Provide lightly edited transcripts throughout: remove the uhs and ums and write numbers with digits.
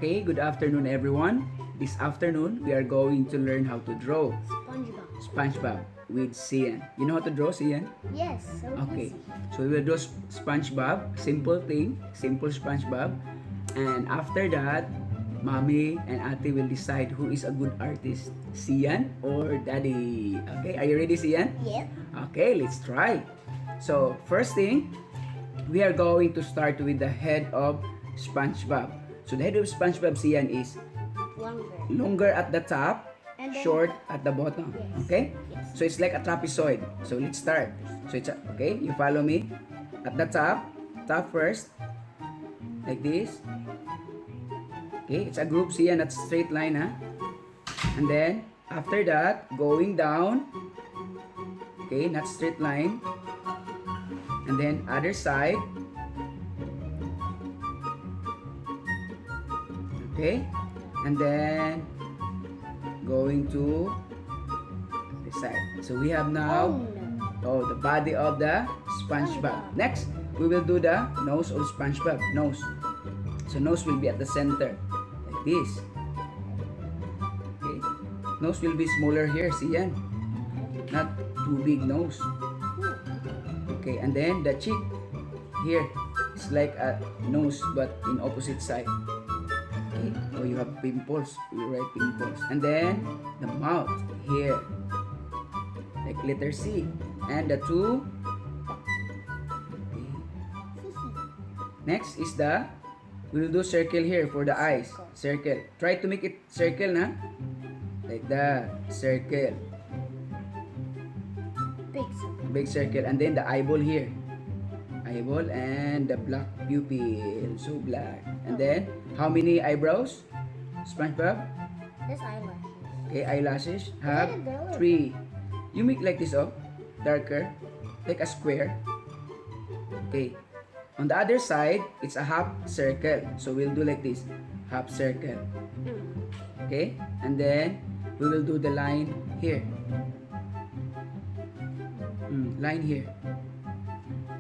Okay, good afternoon everyone. This afternoon, we are going to learn how to draw SpongeBob. SpongeBob with Cian. You know how to draw, Cian? Yes, so Okay, easy. so we will draw SpongeBob, simple thing, simple SpongeBob. And after that, Mommy and Ate will decide who is a good artist, Cian or Daddy. Okay, are you ready, Cian? Yep. Okay, let's try. So, first thing, we are going to start with the head of SpongeBob. So, the head of SpongeBob, Cian, is Longer. longer at the top, And then- short at the bottom. Yes. Okay? Yes. So, it's like a trapezoid. So, let's start. So, okay, you follow me. At the top first, like this. Okay, it's a group, Cian, not straight line, ha? And then, after that, going down. Okay, not straight line. And then, other side. Okay, and then, going to this side. So, we have now, the body of the SpongeBob. Next, we will do the nose of SpongeBob. Nose. So, nose will be at the center. Like this. Okay. Nose will be smaller here. See yan? Not too big nose. Okay, and then the cheek here is like a nose but in opposite side. Okay, oh you have pimples. You write pimples. And then the mouth here, like letter C. And the two. Okay. Next is the, we will do circle here for the eyes. Circle. Try to make it circle, na? Like that. Circle. Big circle. And then the eyeball here. Eyeball and the black pupil. So black. And then, how many eyebrows? SpongeBob? This eyelash. Okay, eyelashes. Have Look at those. 3. You make like this, oh. Darker. Like a square. Okay. On the other side, it's a half circle. So we'll do like this. Half circle. Okay? And then, we will do the line here. Line here.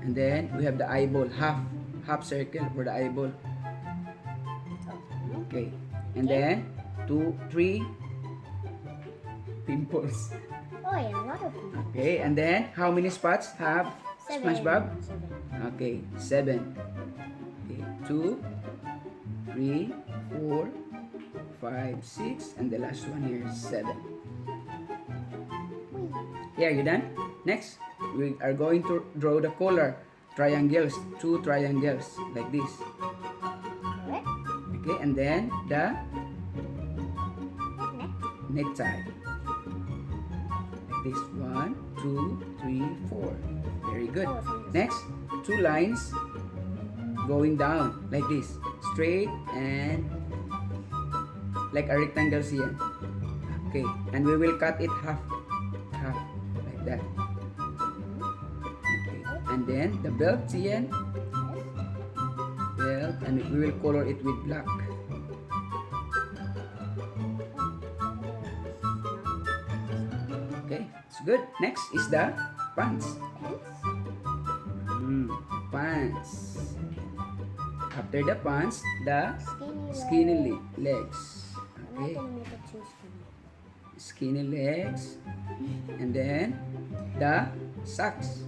And then, we have the eyeball. Half circle for the eyeball. Okay. And then, 2, 3 pimples. Oh, yeah, a lot of people. Okay. And then, how many spots have 7. SpongeBob? 7. Okay, 7. Okay, 2, 3, 4, 5, 6, and the last one here is 7. Yeah, you done? Next, we are going to draw the color. Triangles, 2 triangles, like this. Correct? Okay, and then the Next. necktie. Like this, 1, 2, 3, 4. Very good. Next, 2 lines going down like this, straight and like a rectangle here. Okay, and we will cut it half like that. Okay, and then the belt here, belt, and we will color it with black. Okay, it's good. Next is the pants. Pants. After the pants, the skinny legs. I'm not Okay, gonna make it too skinny. skinny legs, and then the socks.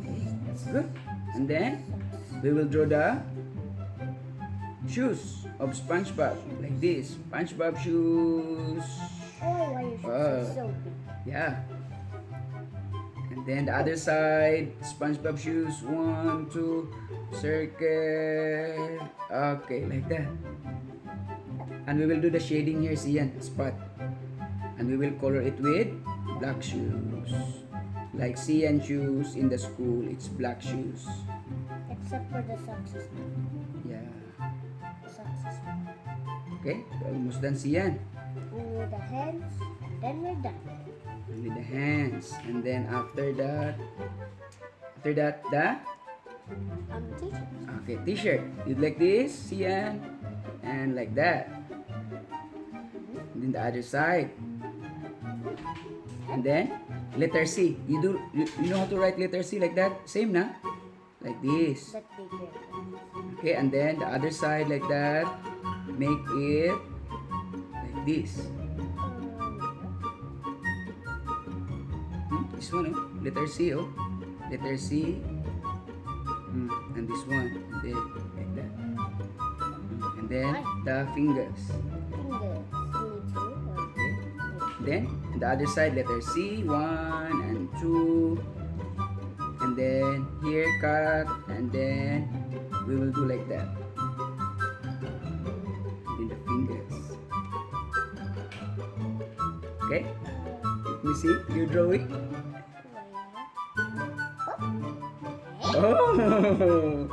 Okay, that's good. And then we will draw the shoes of SpongeBob like this. SpongeBob shoes. Oh, why your shoes are so big. Yeah. And then the other side, SpongeBob shoes. 1, 2, circle. Okay, like that. And we will do the shading here, Cian, spot. And we will color it with black shoes. Like Cian shoes in the school, it's black shoes. Except for the socks. Yeah. The socks. Okay, we're almost done, Cian. Only the hands, and then we're done. And with the hands. And then after that, the T-shirt. okay, t-shirt. You like this, Cian, and like that. And then the other side. And then letter C. You know how to write letter C like that? Same na? like this. That bigger. Okay, and then the other side like that. Make it like this. This one, oh. Letter C, oh. Letter C. And this one. And then like that. And then the fingers. Fingers. Me too. Okay. Then the other side, letter C. 1 and 2. And then here cut. And then we will do like that. And then the fingers. Okay. Let me see. You draw it. Oh,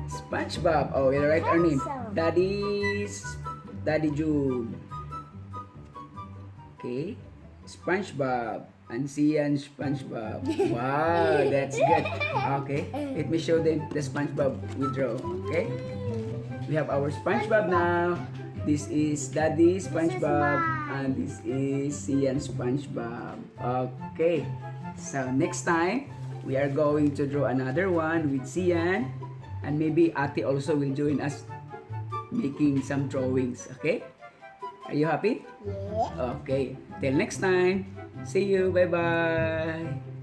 SpongeBob. Oh, we write our name. Daddy June. Okay, SpongeBob and Sian SpongeBob. Wow, that's good. Okay, let me show them the SpongeBob we draw. Okay, we have our SpongeBob now. This is Daddy SpongeBob and this is Sian SpongeBob. Okay, so next time we are going to draw another one with Sian, and maybe Ate also will join us making some drawings. Okay? Are you happy? Yeah. Okay. Till next time. See you. Bye-bye.